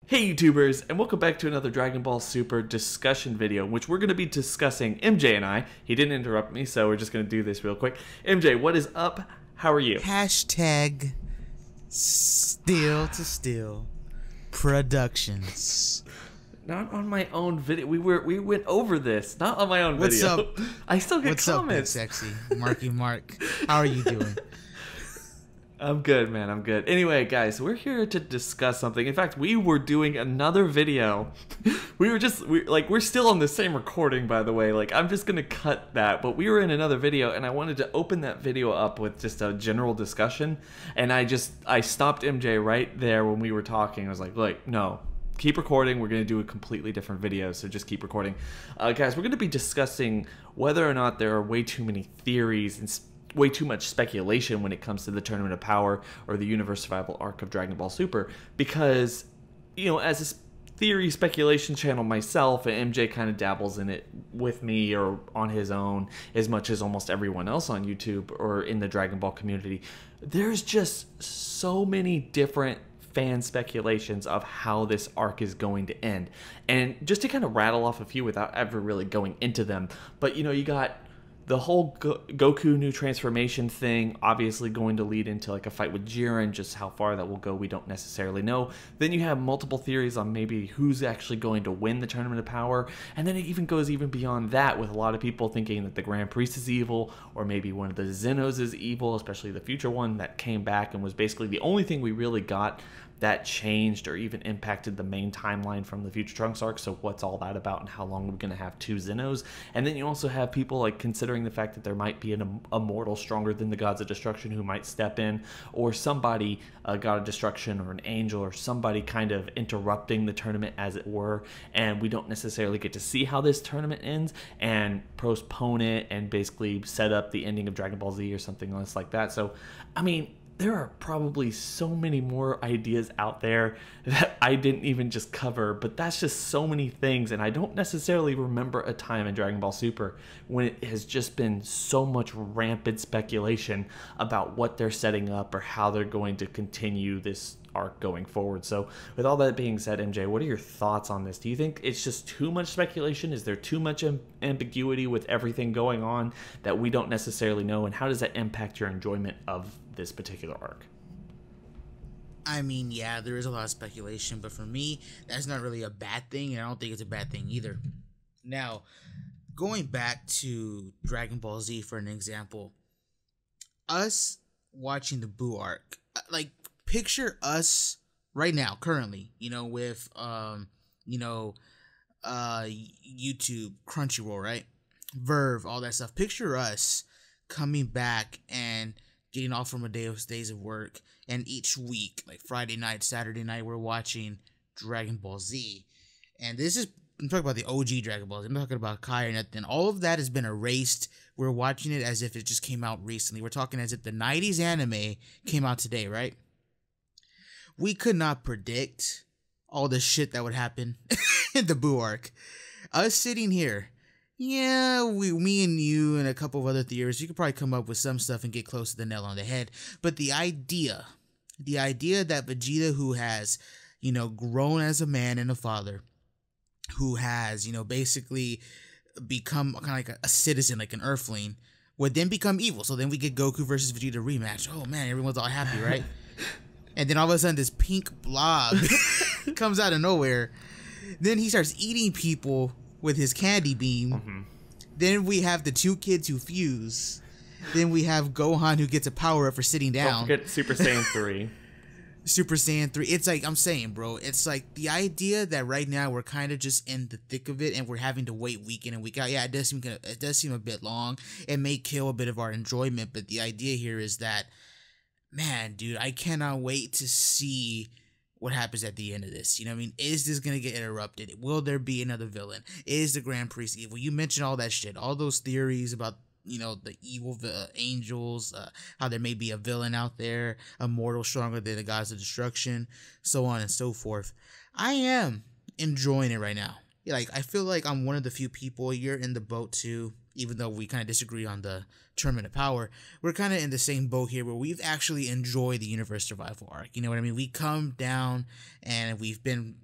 Hey YouTubers, and welcome back to another Dragon Ball Super discussion video, in which we're going to be discussing MJ and I. He didn't interrupt me, so we're just going to do this real quick. MJ, what is up? How are you? Hashtag Still to Still Productions. Not on my own video. We went over this. Not on my own What's video. up? I still get What's comments. up, Big Sexy? Marky Mark. How are you doing? I'm good, man. I'm good. Anyway, guys, we're here to discuss something. In fact, we were doing another video. We're still on the same recording, by the way. Like, I'm just gonna cut that. But we were in another video, and I wanted to open that video up with just a general discussion. And I stopped MJ right there when we were talking. I was like, look, no. Keep recording. We're going to do a completely different video, so just keep recording. Guys, we're going to be discussing whether or not there are way too many theories and way too much speculation when it comes to the Tournament of Power or the Universe Survival arc of Dragon Ball Super. Because, you know, as a theory speculation channel myself, and MJ kind of dabbles in it with me or on his own as much as almost everyone else on YouTube or in the Dragon Ball community, there's just so many different fan speculations of how this arc is going to end. And just to kind of rattle off a few without ever really going into them, but you know, you got the whole Goku new transformation thing obviously going to lead into like a fight with Jiren. Just how far that will go, we don't necessarily know. Then you have multiple theories on maybe who's actually going to win the Tournament of Power. And then it even goes even beyond that, with a lot of people thinking that the Grand Priest is evil, or maybe one of the Zenos is evil, especially the future one that came back and was basically the only thing we really got that changed or even impacted the main timeline from the Future Trunks arc. So what's all that about, and how long are we going to have two Zenos? And then you also have people like considering the fact that there might be an immortal stronger than the Gods of Destruction who might step in, or somebody, a God of Destruction or an angel or somebody kind of interrupting the tournament as it were, and we don't necessarily get to see how this tournament ends and postpone it and basically set up the ending of Dragon Ball Z or something else like that. So, I mean, there are probably so many more ideas out there that I didn't even just cover, but that's just so many things, and I don't necessarily remember a time in Dragon Ball Super when it has just been so much rampant speculation about what they're setting up or how they're going to continue this arc going forward. So with all that being said, MJ, what are your thoughts on this? Do you think it's just too much speculation? Is there too much ambiguity with everything going on that we don't necessarily know, and how does that impact your enjoyment of this particular arc? I mean, yeah, there is a lot of speculation, but for me, that's not really a bad thing, and I don't think it's a bad thing either. Now, going back to Dragon Ball Z for an example, us watching the Buu arc, like, picture us right now, currently, you know, with, YouTube, Crunchyroll, right? Verve, all that stuff. Picture us coming back and getting off from a days of work, and each week, like Friday night, Saturday night, we're watching Dragon Ball Z. And this is, I'm talking about the OG Dragon Ball Z. I'm not talking about Kai or nothing. All of that has been erased. We're watching it as if it just came out recently. We're talking as if the 90s anime came out today, right? We could not predict all the shit that would happen in the Buu arc. Us sitting here, yeah, me and you and a couple of other theorists, you could probably come up with some stuff and get close to the nail on the head. But the idea that Vegeta, who has, you know, grown as a man and a father, who has, you know, basically become kind of like a citizen, like an Earthling, would then become evil. So then we get Goku versus Vegeta rematch. Oh man, everyone's all happy, right? And then all of a sudden, this pink blob comes out of nowhere. Then he starts eating people with his candy beam. Mm-hmm. Then we have the two kids who fuse. Then we have Gohan, who gets a power up for sitting down. Don't forget Super Saiyan 3. Super Saiyan 3. It's like, I'm saying, bro, it's like the idea that right now we're kind of just in the thick of it and we're having to wait week in and week out. Yeah, it does seem a bit long. It may kill a bit of our enjoyment, but the idea here is that, man, dude, I cannot wait to see what happens at the end of this. You know what I mean? Is this going to get interrupted? Will there be another villain? Is the Grand Priest evil? You mentioned all that shit, all those theories about, you know, the evil angels, how there may be a villain out there, a mortal stronger than the Gods of Destruction, so on and so forth. I am enjoying it right now. Like, I feel like I'm one of the few people, you're in the boat too, even though we kind of disagree on the Tournament of Power, we're kind of in the same boat here where we've actually enjoyed the Universe Survival arc. You know what I mean? We come down and we've been,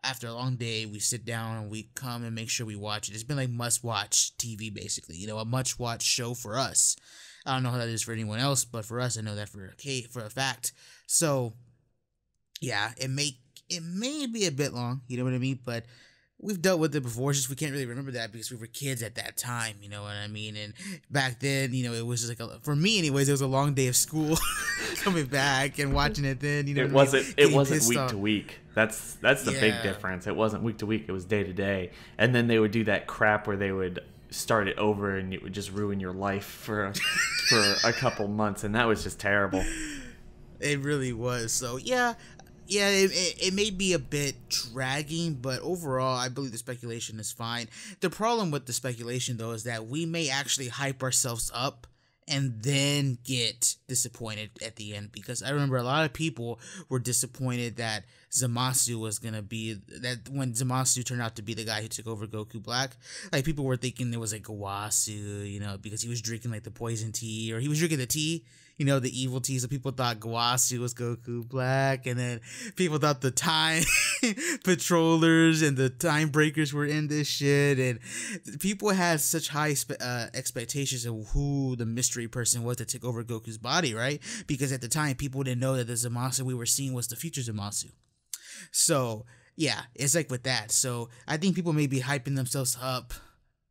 after a long day, we sit down and we come and make sure we watch it. It's been like must-watch TV, basically. A must-watch show for us. I don't know how that is for anyone else, but for us, I know that for a fact. So, yeah, it may be a bit long, you know what I mean? But we've dealt with it before. It's just we can't really remember that because we were kids at that time, you know what I mean? And back then, it was just like for me, anyways, it was a long day of school coming back and watching it. Then, it wasn't week to week. That's the big difference. It wasn't week to week. It was day to day. And then they would do that crap where they would start it over and it would just ruin your life for a couple months, and that was just terrible. It really was. So yeah, it may be a bit dragging, but overall, I believe the speculation is fine. The problem with the speculation, though, is that we may actually hype ourselves up and then get disappointed at the end, because I remember a lot of people were disappointed that Zamasu was gonna be that when Zamasu turned out to be the guy who took over Goku Black. Like, people were thinking it was like Gawasu, because he was drinking like the poison tea, or he was drinking the tea, the evil tea. So people thought Gawasu was Goku Black, and then people thought the time patrollers and the time breakers were in this shit, and people had such high expectations of who the mystery person was that took over Goku's body, right? Because at the time, people didn't know that the Zamasu we were seeing was the future Zamasu. So yeah, it's like with that. So I think people may be hyping themselves up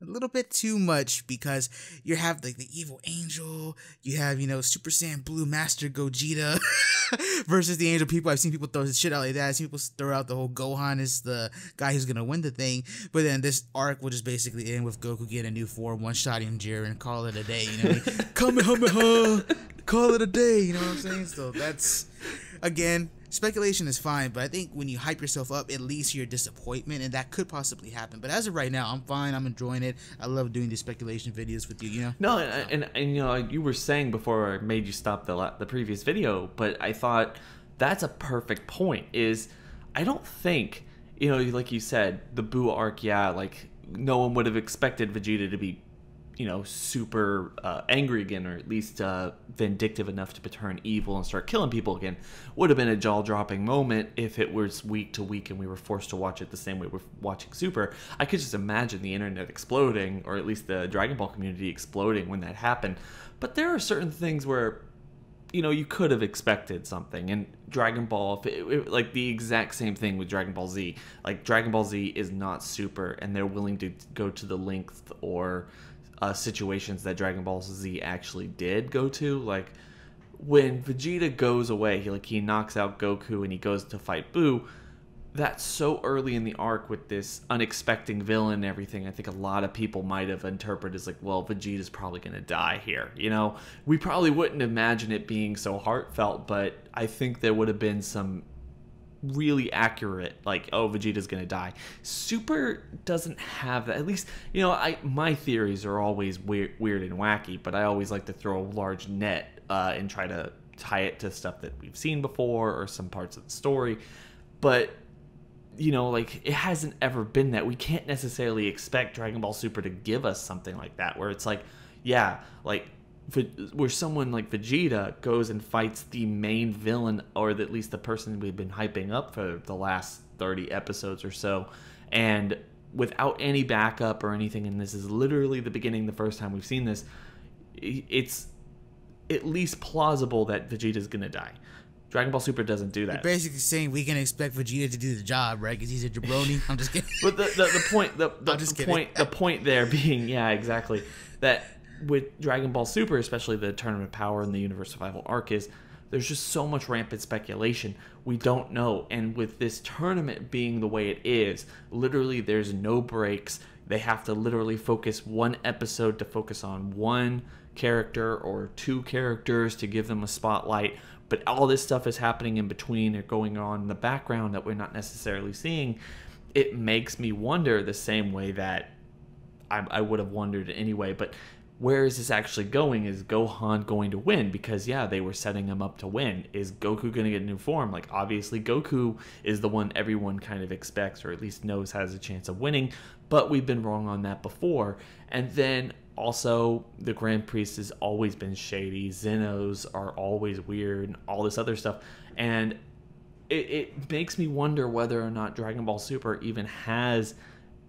a little bit too much, because you have like the evil angel, you have Super Saiyan Blue Master Gogeta versus the angel people. I've seen people throw this shit out like that. I've seen people throw out the whole Gohan is the guy who's gonna win the thing, but then this arc will just basically end with Goku getting a new form, one-shotting Jiren, and call it a day. Kamehameha, call it a day. You know what I'm saying? So that's, again, speculation is fine, but I think when you hype yourself up, it leads to your disappointment, and that could possibly happen. But as of right now, I'm fine. I'm enjoying it. I love doing these speculation videos with you. No, and you were saying before I made you stop the previous video, but I thought that's a perfect point. Is I don't think like you said, the Buu arc. Yeah, like no one would have expected Vegeta to be super angry again, or at least vindictive enough to turn evil and start killing people again. Would have been a jaw-dropping moment if it was week to week and we were forced to watch it the same way we're watching Super. I could just imagine the internet exploding, or at least the Dragon Ball community exploding when that happened. But there are certain things where you could have expected something. And Dragon Ball, like the exact same thing with Dragon Ball Z. Like, Dragon Ball Z is not Super, and they're willing to go to the length or situations that Dragon Ball Z actually did go to. Like, when Vegeta goes away, he knocks out Goku and he goes to fight Buu. That's so early in the arc with this unexpected villain and everything. I think a lot of people might have interpreted as like, well, Vegeta's probably going to die here. We probably wouldn't imagine it being so heartfelt, but I think there would have been some really accurate, like, oh, Vegeta's gonna die. Super doesn't have that. At least, my theories are always weird and wacky, but I always like to throw a large net and try to tie it to stuff that we've seen before or some parts of the story. But like, it hasn't ever been that. We can't necessarily expect Dragon Ball Super to give us something like that, where it's like, yeah, like, where someone like Vegeta goes and fights the main villain, or at least the person we've been hyping up for the last 30 episodes or so, and without any backup or anything, and this is literally the beginning, the first time we've seen this, it's at least plausible that Vegeta's gonna die. Dragon Ball Super doesn't do that. You're basically saying we can expect Vegeta to do the job, right? Because he's a jabroni. I'm just kidding. But the point there being, yeah, exactly, that with Dragon Ball Super, especially the Tournament of Power and the Universe Survival arc, is there's just so much rampant speculation. We don't know. And with this tournament being the way it is, literally there's no breaks. They have to literally focus one episode to focus on one character or two characters to give them a spotlight. But all this stuff is happening in between or going on in the background that we're not necessarily seeing. It makes me wonder the same way that I would have wondered anyway. But where is this actually going? Is Gohan going to win? Because, yeah, they were setting him up to win. Is Goku going to get new form? Like, obviously, Goku is the one everyone kind of expects, or at least knows has a chance of winning. But we've been wrong on that before. And then, also, the Grand Priest has always been shady. Zenos are always weird, and all this other stuff. And it makes me wonder whether or not Dragon Ball Super even has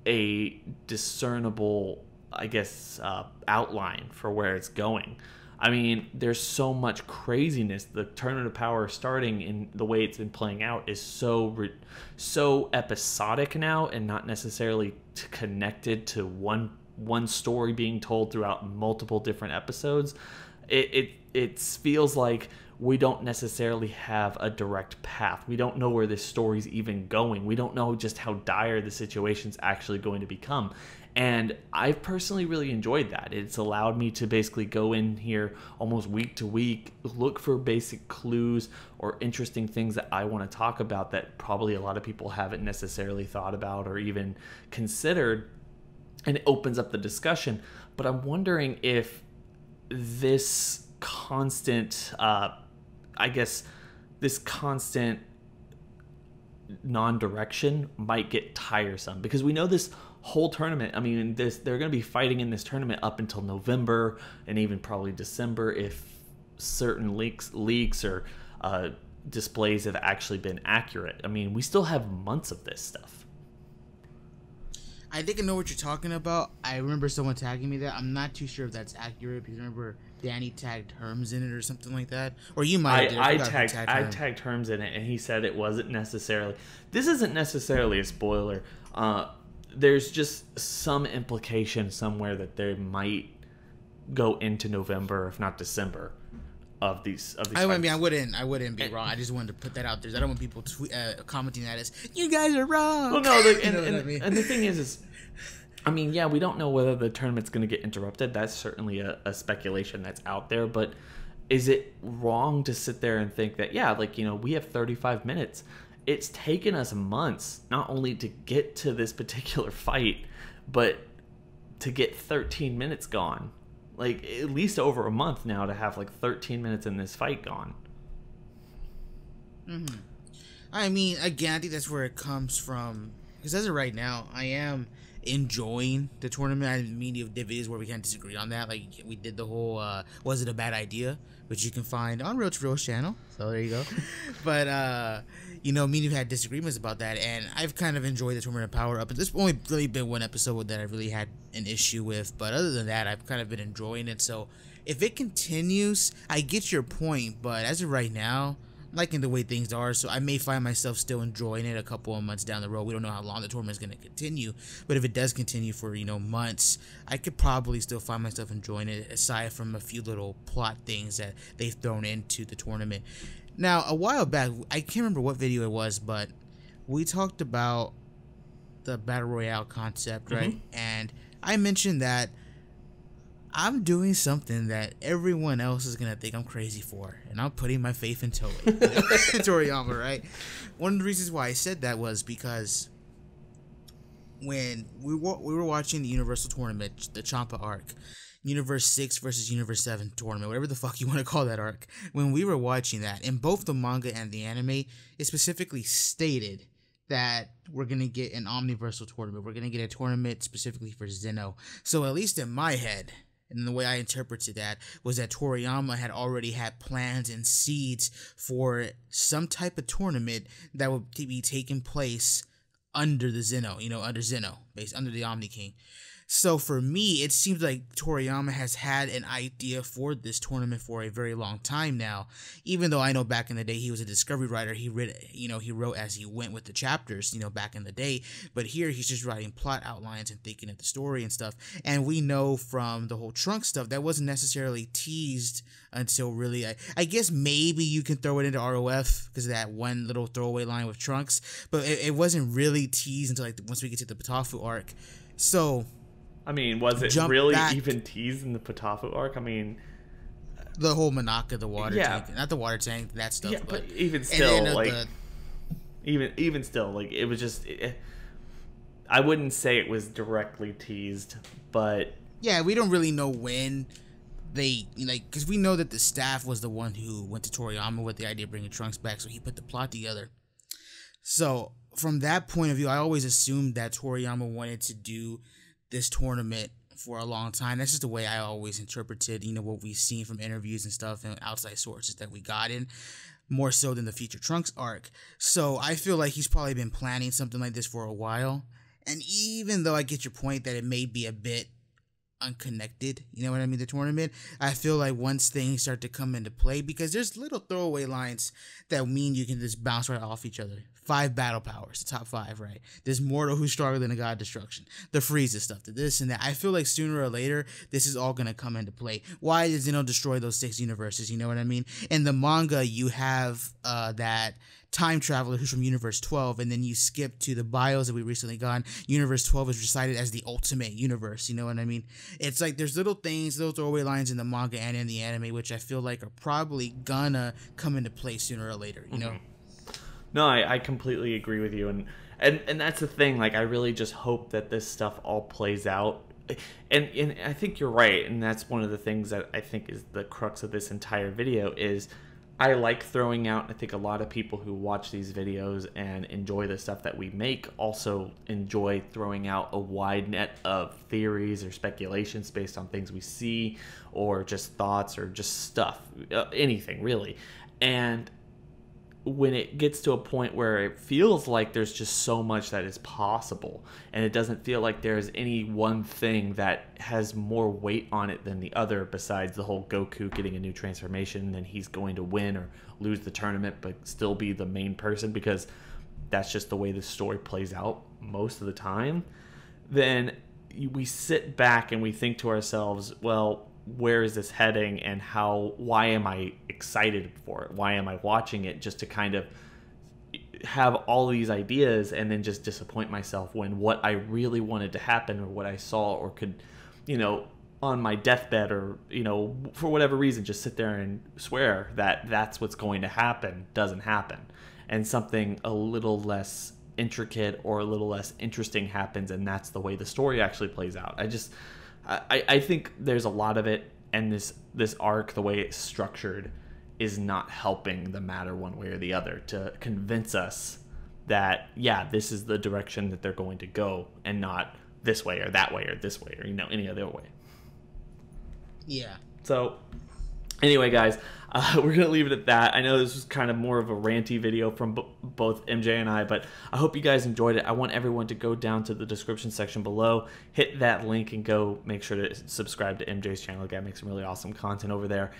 a discernible, I guess, outline for where it's going. I mean, there's so much craziness. The Tournament of Power starting in the way it's been playing out is so episodic now, and not necessarily connected to one story being told throughout multiple different episodes. It feels like we don't necessarily have a direct path. We don't know where this story's even going. We don't know just how dire the situation's actually going to become. And I've personally really enjoyed that. It's allowed me to basically go in here almost week to week, look for basic clues or interesting things that I want to talk about that probably a lot of people haven't necessarily thought about or even considered. And it opens up the discussion. But I'm wondering if this constant, this constant non-direction might get tiresome, because we know this whole tournament, I mean, they're going to be fighting in this tournament up until November and even probably December if certain leaks or displays have actually been accurate. I mean, we still have months of this stuff. I think I know what you're talking about. I remember someone tagging me that. I'm not too sure if that's accurate, because I remember Danny tagged Herms in it or something like that. Or you might have. I tagged Herms in it, and he said it wasn't necessarily. This isn't necessarily a spoiler. There's just some implication somewhere that they might go into November, if not December, of these. I wouldn't be wrong. I just wanted to put that out there. I don't want people commenting that as, you guys are wrong. Well, no, and the thing is, I mean, yeah, we don't know whether the tournament's going to get interrupted. That's certainly a speculation that's out there. But is it wrong to sit there and think that, yeah, like, you know, we have 35 minutes. It's taken us months not only to get to this particular fight, but to get 13 minutes gone. Like, at least over a month now to have like 13 minutes in this fight gone. Mm-hmm. I mean, again, I think that's where it comes from. Because as of right now, I am enjoying the tournament. I mean, you have videos where we can't disagree on that. Like, we did the whole, was it a bad idea? Which you can find on Real to Real's channel. So there you go. But, you know, me and you had disagreements about that. And I've kind of enjoyed the Tournament of Power up. There's only really been one episode that I really had an issue with. But other than that, I've kind of been enjoying it. So if it continues, I get your point. But as of right now, I'm liking the way things are, so I may find myself still enjoying it a couple of months down the road. We don't know how long the tournament is going to continue, but if it does continue for, you know, months, I could probably still find myself enjoying it, aside from a few little plot things that they've thrown into the tournament. Now, a while back, I can't remember what video it was, but we talked about the Battle Royale concept, right? And I mentioned that I'm doing something that everyone else is gonna think I'm crazy for, and I'm putting my faith in Toriyama, right? One of the reasons why I said that was because when we were watching the Universal Tournament, the Champa arc, Universe 6 versus Universe 7 tournament, whatever the fuck you want to call that arc, when we were watching that, in both the manga and the anime, it specifically stated that we're going to get an omniversal tournament. We're going to get a tournament specifically for Zeno. So at least in my head, and the way I interpreted that was that Toriyama had already had plans and seeds for some type of tournament that would be taking place under the Zeno, you know, under Zeno, based under the Omni King. So for me, it seems like Toriyama has had an idea for this tournament for a very long time now. Even though I know back in the day he was a discovery writer, he wrote as he went with the chapters, you know, back in the day. But here he's just writing plot outlines and thinking of the story and stuff. And we know from the whole Trunks stuff that wasn't necessarily teased until really, I guess maybe you can throw it into ROF because of that one little throwaway line with Trunks. But it wasn't really teased until like once we get to the Patafu arc. So I mean, was it really even teased in the Patafu arc? I mean, the whole Manaka, the water tank, not the water tank, that stuff. Yeah, but even still, like, even still, like, it was just. I wouldn't say it was directly teased, but Yeah, we don't really know when they, like, because we know that the staff was the one who went to Toriyama with the idea of bringing Trunks back, so he put the plot together. So from that point of view, I always assumed that Toriyama wanted to do this tournament for a long time. That's just the way I always interpreted, what we've seen from interviews and stuff and outside sources that we got in, more so than the Future Trunks arc. So I feel like he's probably been planning something like this for a while. And even though I get your point that it may be a bit unconnected, you know what I mean, the tournament, I feel like once things start to come into play, because there's little throwaway lines that mean you can just bounce right off each other. 5 battle powers, the top 5, right? There's Mortal who's stronger than a god destruction, the Frieza stuff, the this and that. I feel like sooner or later this is all gonna come into play. Why does Zeno destroy those 6 universes? You know what I mean? In the manga, you have that time traveler who's from Universe 12, and then you skip to the bios that we recently got. Universe 12 is recited as the ultimate universe, you know what I mean? It's like there's little things, little throwaway lines in the manga and in the anime, which I feel like are probably gonna come into play sooner or later, you know? No, I completely agree with you, and that's the thing. Like, I really just hope that this stuff all plays out, and I think you're right, and that's one of the things that I think is the crux of this entire video. Is I like throwing out, I think a lot of people who watch these videos and enjoy the stuff that we make also enjoy throwing out a wide net of theories or speculations based on things we see, or just thoughts, or just stuff, anything really. And when it gets to a point where it feels like there's just so much that is possible, and it doesn't feel like there's any one thing that has more weight on it than the other, besides the whole Goku getting a new transformation and then he's going to win or lose the tournament but still be the main person, because that's just the way the story plays out most of the time, then we sit back and we think to ourselves, well, where is this heading, and why am I excited for it? Why am I watching it just to kind of have all these ideas and then just disappoint myself when what I really wanted to happen, or what I saw or could, on my deathbed, or, for whatever reason, just sit there and swear that that's what's going to happen, doesn't happen. And something a little less intricate or a little less interesting happens, and that's the way the story actually plays out. I think there's a lot of it, and this arc, the way it's structured, is not helping the matter one way or the other to convince us that, yeah, this is the direction that they're going to go, and not this way or that way or this way or, any other way. Yeah. So anyway, guys, we're going to leave it at that. I know this was kind of more of a ranty video from both MJ and I, but I hope you guys enjoyed it. I want everyone to go down to the description section below, hit that link, and go make sure to subscribe to MJ's channel. The guy makes some really awesome content over there.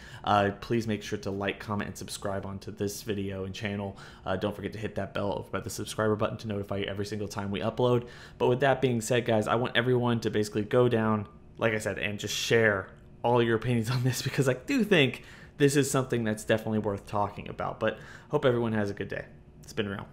Please make sure to like, comment, and subscribe onto this video and channel. Don't forget to hit that bell over by the subscriber button to notify you every single time we upload. But with that being said, guys, I want everyone to basically go down, like I said, and just share all your opinions on this, because I do think this is something that's definitely worth talking about. But hope everyone has a good day. It's been real.